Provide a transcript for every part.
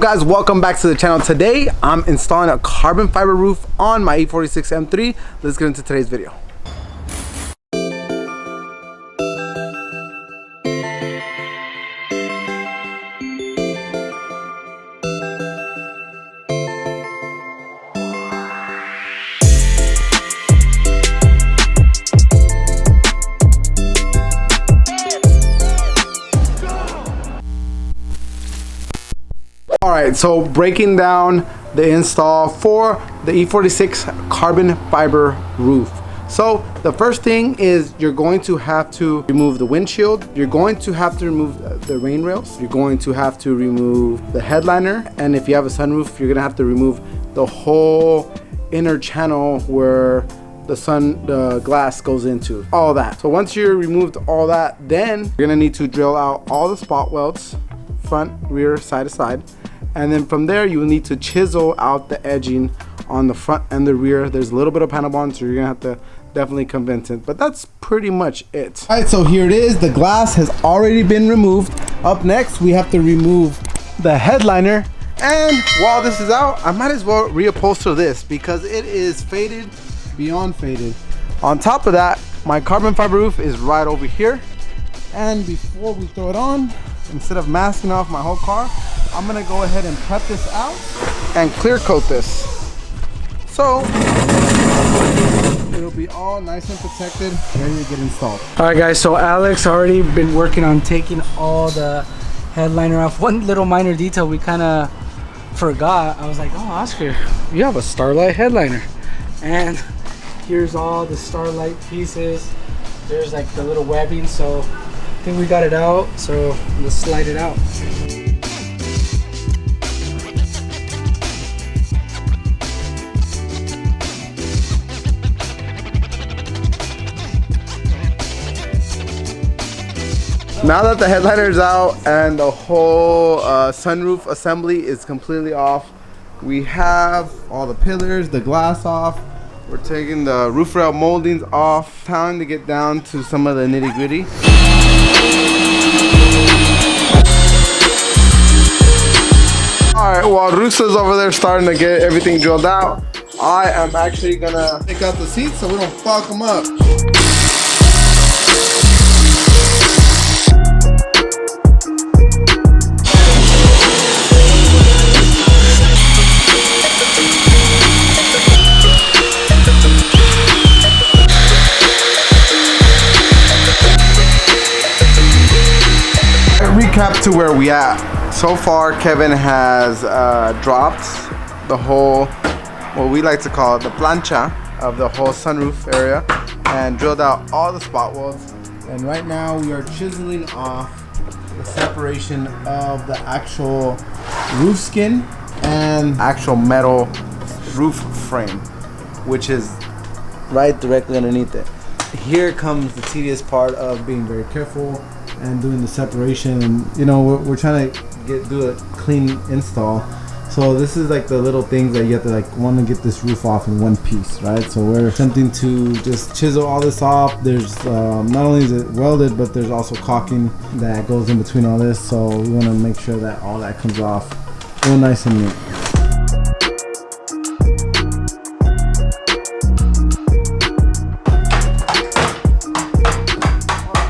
Guys, welcome back to the channel. Today I'm installing a carbon fiber roof on my E46 M3. Let's get into today's video. Alright, so breaking down the install for the E46 carbon fiber roof. So the first thing is you're going to have to remove the windshield. You're going to have to remove the rain rails. You're going to have to remove the headliner. And if you have a sunroof, you're gonna have to remove the whole inner channel where the glass goes into, all that. So once you removed all that, then you're gonna need to drill out all the spot welds, front, rear, side to side. And then from there, you will need to chisel out the edging on the front and the rear. There's a little bit of panel bond, so you're gonna have to definitely convince it, but that's pretty much it. All right, so here it is. The glass has already been removed. Up next, we have to remove the headliner. And while this is out, I might as well reupholster this because it is faded beyond faded. On top of that, my carbon fiber roof is right over here. And before we throw it on, instead of masking off my whole car, I'm gonna go ahead and prep this out and clear coat this. So it'll be all nice and protected, ready to get installed. All right guys, so Alex already been working on taking all the headliner off. One little minor detail we kind of forgot. I was like, oh Oscar, you have a Starlight headliner. And here's all the Starlight pieces. There's like the little webbing, so I think we got it out, so let's slide it out. Now that the headliner is out and the whole sunroof assembly is completely off, we have all the pillars, the glass off. We're taking the roof rail moldings off. Time to get down to some of the nitty gritty. Alright, while Russo's over there starting to get everything drilled out, I am actually gonna take out the seats so we don't fuck them up. Recap to where we at. So far, Kevin has dropped the whole, what we like to call it, the plancha of the whole sunroof area, and drilled out all the spot welds. And right now we are chiseling off the separation of the actual roof skin and actual metal roof frame, which is right directly underneath it. Here comes the tedious part of being very careful and doing the separation, and you know we're trying to do a clean install. So this is like the little things that you have to want to get this roof off in one piece, right? So we're attempting to just chisel all this off. There's not only is it welded, but there's also caulking that goes in between all this. So we want to make sure that all that comes off real nice and neat.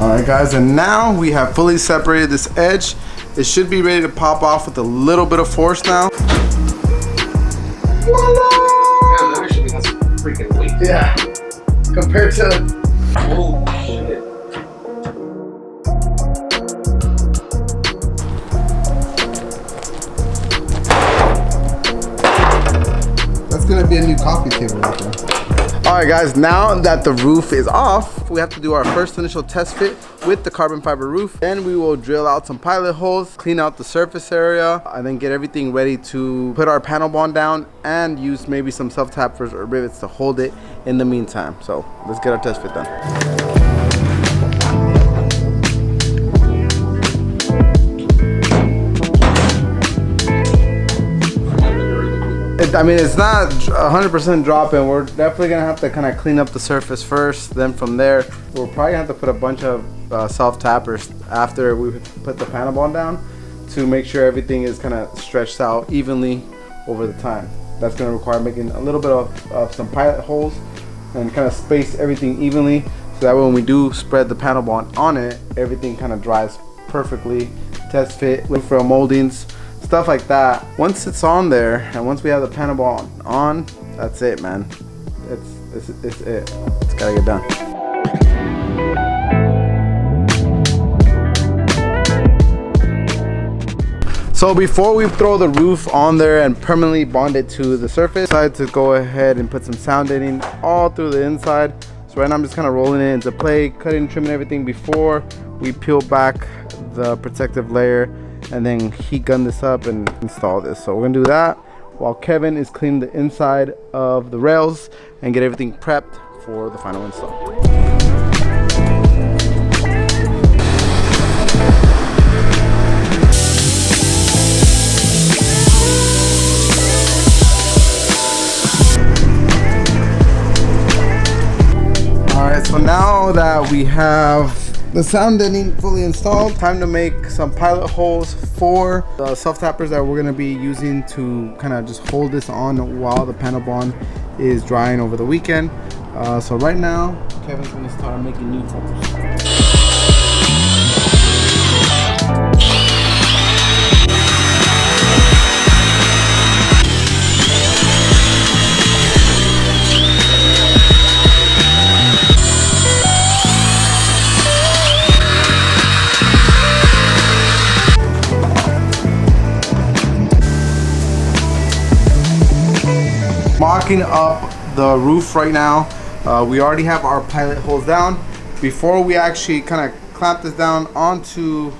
Alright guys, and now we have fully separated this edge. It should be ready to pop off with a little bit of force now. Yeah, that actually has freaking weight. Yeah, compared to... Oh shit. That's gonna be a new coffee table right there. Alright guys, now that the roof is off, we have to do our first initial test fit with the carbon fiber roof. Then we will drill out some pilot holes, clean out the surface area, and then get everything ready to put our panel bond down and use maybe some self-tappers or rivets to hold it in the meantime. So let's get our test fit done. I mean, it's not 100% dropping. We're definitely gonna have to kind of clean up the surface first. Then from there, we'll probably have to put a bunch of self tappers after we put the panel bond down to make sure everything is kind of stretched out evenly over the time. That's going to require making a little bit of some pilot holes and kind of space everything evenly, so that when we do spread the panel bond on it, everything kind of dries perfectly. Test fit with rail moldings, stuff like that. Once it's on there and once we have the panel bond on, that's it, man. It's it. It's gotta get done. So before we throw the roof on there and permanently bond it to the surface, I decided to go ahead and put some sound deadening all through the inside. So right now I'm just kind of rolling it into place, cutting, trimming everything before we peel back the protective layer and then heat gun this up and install this. So we're gonna do that while Kevin is cleaning the inside of the rails and get everything prepped for the final install. So now that we have the sound deadening fully installed, time to make some pilot holes for the self-tappers that we're going to be using to kind of just hold this on while the panel bond is drying over the weekend. So right now, Kevin's going to start making new holes. Mocking up the roof right now. We already have our pilot holes down. Before we actually kind of clamp this down onto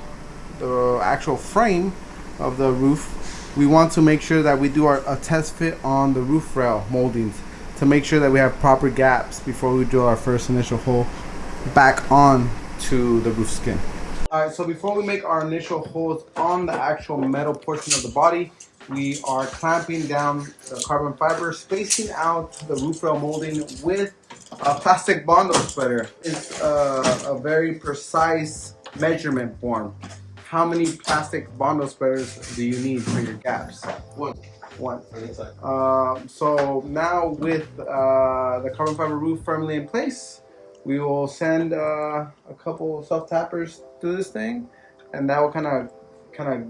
the actual frame of the roof, we want to make sure that we do a test fit on the roof rail moldings to make sure that we have proper gaps before we drill our first initial hole back on to the roof skin. Alright, so before we make our initial holes on the actual metal portion of the body, we are clamping down the carbon fiber, spacing out the roof rail molding with a plastic bondo spreader. It's a very precise measurement form. How many plastic bondo spreaders do you need for your gaps? One. So now with the carbon fiber roof firmly in place, we will send a couple self-tappers through this thing, and that will kind of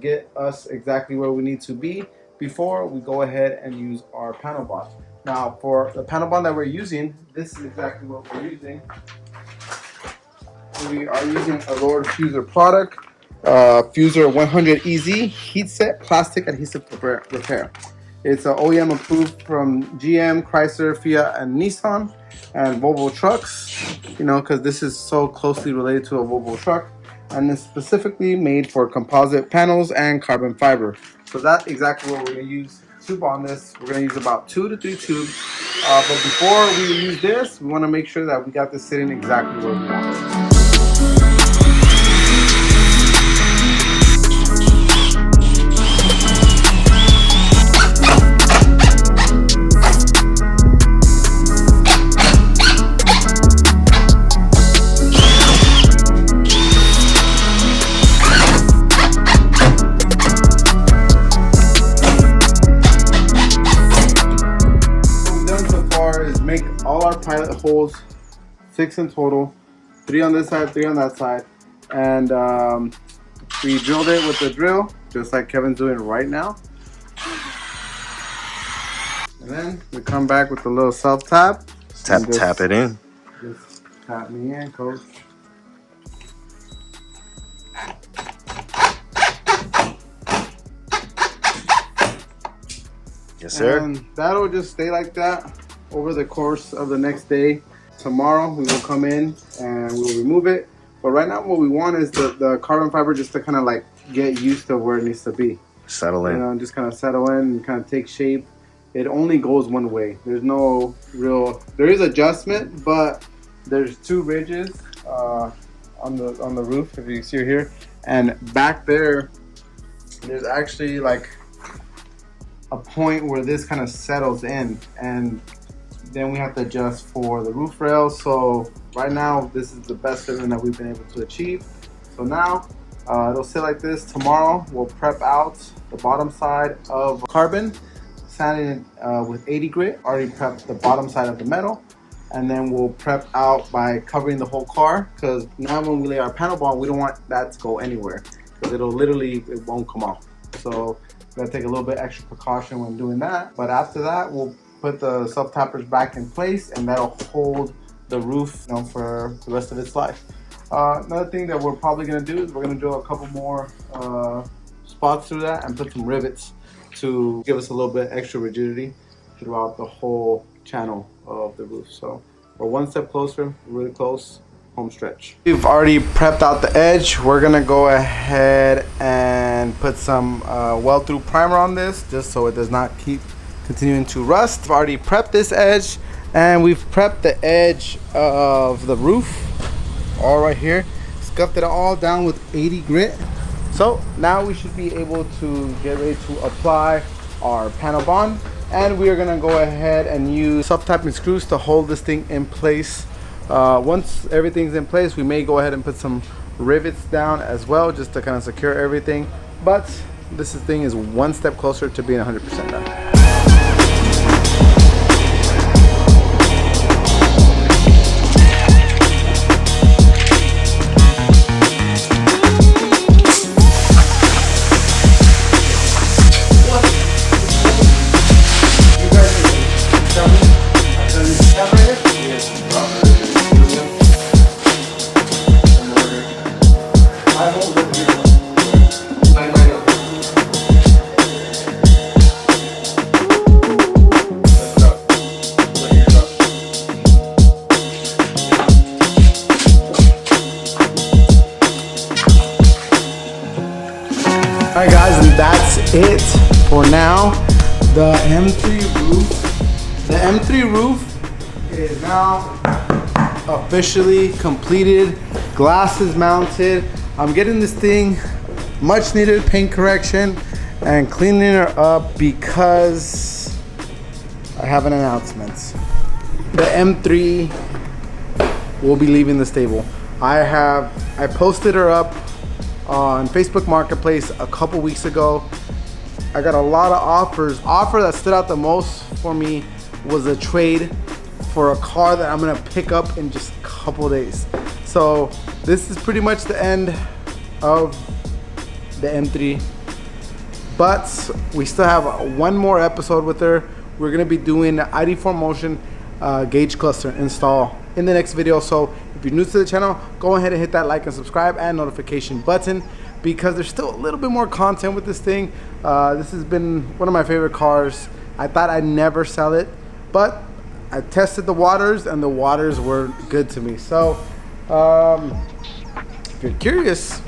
get us exactly where we need to be before we go ahead and use our panel bond. Now for the panel bond that we're using, this is exactly what we're using. We are using a Lord Fuser product, Fuser 100 EZ heat set plastic adhesive repair. It's an OEM approved from GM, Chrysler, Fiat, and Nissan, and Volvo trucks, you know, because this is so closely related to a Volvo truck. And it's specifically made for composite panels and carbon fiber. So that's exactly what we're going to use to bond this. We're going to use about 2 to 3 tubes. But before we use this, we want to make sure that we got this sitting exactly where we want it. All our pilot holes, 6 in total, 3 on this side, 3 on that side, and we drilled it with the drill, just like Kevin's doing right now. And then we come back with a little self-tap. Tap it in. Just tap me in, coach. Yes, sir. And that'll just stay like that over the course of the next day. Tomorrow we will come in and we'll remove it. But right now what we want is the carbon fiber just to kind of like get used to where it needs to be. Settle in. You know, just kind of settle in and kind of take shape. It only goes one way. There's no real, there is adjustment, but there's 2 ridges on the roof, if you see here. And back there, there's actually like a point where this kind of settles in, and then we have to adjust for the roof rails. So right now, this is the best fitment that we've been able to achieve. So now It'll sit like this. Tomorrow we'll prep out the bottom side of carbon, sanding it with 80 grit. Already prepped the bottom side of the metal, and then we'll prep out by covering the whole car, because now when we lay our panel bond, we don't want that to go anywhere, because it won't come off. So we gotta take a little bit extra precaution when doing that. But after that, we'll put the self-tappers back in place, and that'll hold the roof, you know, for the rest of its life. Another thing that we're probably gonna do is we're gonna drill a couple more spots through that and put some rivets to give us a little bit extra rigidity throughout the whole channel of the roof. So we're one step closer, really close, home stretch. We've already prepped out the edge. We're gonna go ahead and put some well-through primer on this, just so it does not keep continuing to rust. I've already prepped this edge, and we've prepped the edge of the roof all right here. Scuffed it all down with 80 grit. So now we should be able to get ready to apply our panel bond, and we are gonna go ahead and use self-tapping screws to hold this thing in place. Once everything's in place, we may go ahead and put some rivets down as well, just to kind of secure everything. But this thing is one step closer to being 100% done. Alright guys, and that's it for now. The M3 roof is now officially completed. Glass is mounted. I'm getting this thing much needed paint correction and cleaning her up because I have an announcement. The M3 will be leaving the stable. I posted her up on Facebook Marketplace a couple weeks ago. I got a lot of offers. Offer that stood out the most for me was a trade for a car that I'm gonna pick up in just a couple days. So this is pretty much the end of the M3, but we still have one more episode with her. We're gonna be doing the ID4 Motion gauge cluster install in the next video. So if you're new to the channel, go ahead and hit that like and subscribe and notification button, because there's still a little bit more content with this thing. This has been one of my favorite cars. I thought I'd never sell it, but I tested the waters and the waters were good to me. So if you're curious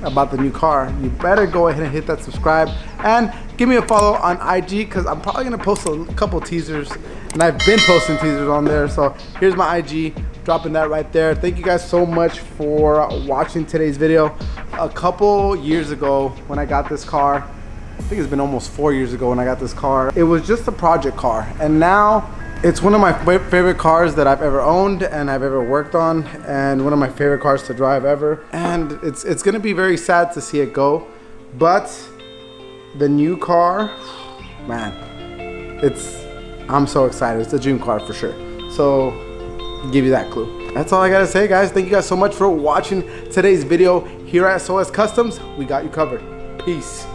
about the new car, you better go ahead and hit that subscribe and give me a follow on IG, because I'm probably gonna post a couple teasers, and I've been posting teasers on there. So here's my IG, dropping that right there. Thank you guys so much for watching today's video. A couple years ago when I got this car, I think it's been almost 4 years ago when I got this car, it was just a project car, and now it's one of my favorite cars that I've ever owned and I've ever worked on, and one of my favorite cars to drive ever. And it's gonna be very sad to see it go, but the new car, man, I'm so excited. It's a dream car for sure. So give you that clue. That's all I gotta say, guys. Thank you guys so much for watching today's video. Here at SOS Customs, we got you covered. Peace.